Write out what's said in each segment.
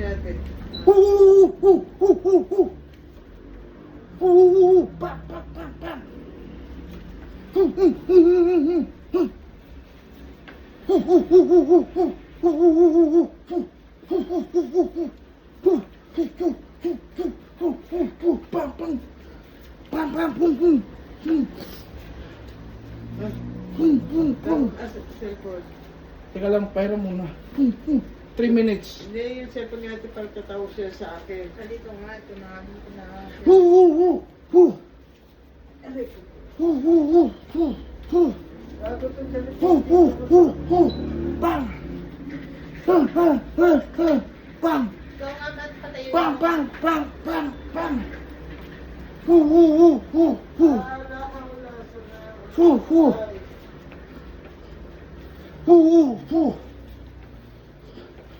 natin. Bam, bam, bam, bam. Cellphone. Teka lang, paira muna. 3 minutes. Hindi, yung cellphone natin para tatawag siya sa akin. Dito nga, ito na. Aray ko. Bago itong cellphone. Bang! Bang! Bang! Bang! Bang! Ikaw nga ba patayin mo? Bang! Bang! Bang! Bang! Bang!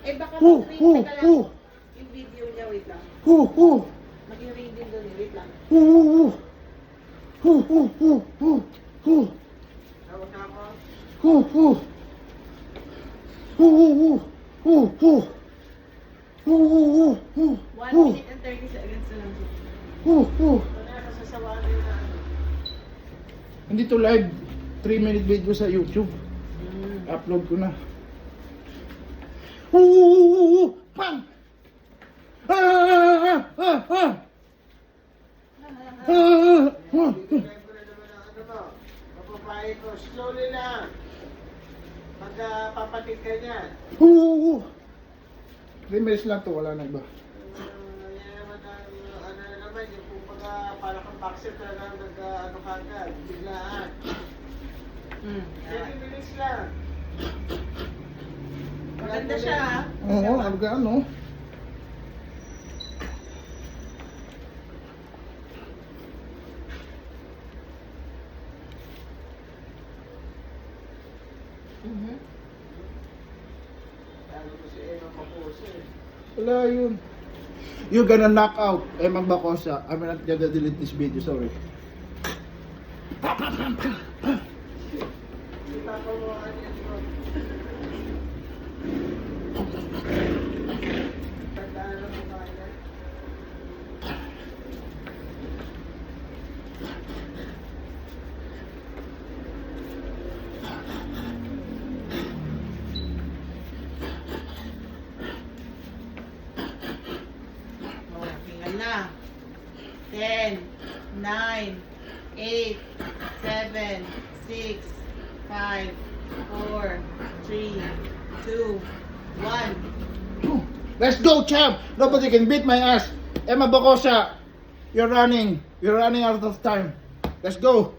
Eh baka mag-ring ka lang. Yung video niya, wait lang. Mag-ring din doon, wait lang. Tawag na ako. 1 minute and 30 seconds na lang. Wala, nasasawaan din na. Hindi to live. 3-minute video sa YouTube. Upload ko na. Bang! Siyempre naman ang ano mo. Mapapahin ko. Slowly lang. Magpapatik ka niyan. 3 minutes lang to, wala na iba. Yan naman ang ano na naman. Yung kumbaga para kang boxer talaga nag-ano kagad. Biglaan. 30 minutes lang. Maganda siya, ha? Oo, ano? Lalo ko si Emma Mapuso eh. Wala yun. You're gonna knock out Emang Bacosa. I'm not gonna delete this video, sorry. Ipapawahan yan bro. Tandaan lang mo kaya. Oh, tingnan na. 10, 9, 8, 7, 6, 5, 4, 3, 2, 1. Let's go, champ! Nobody can beat my ass. Emma Bacosa, you're running out of time. Let's go.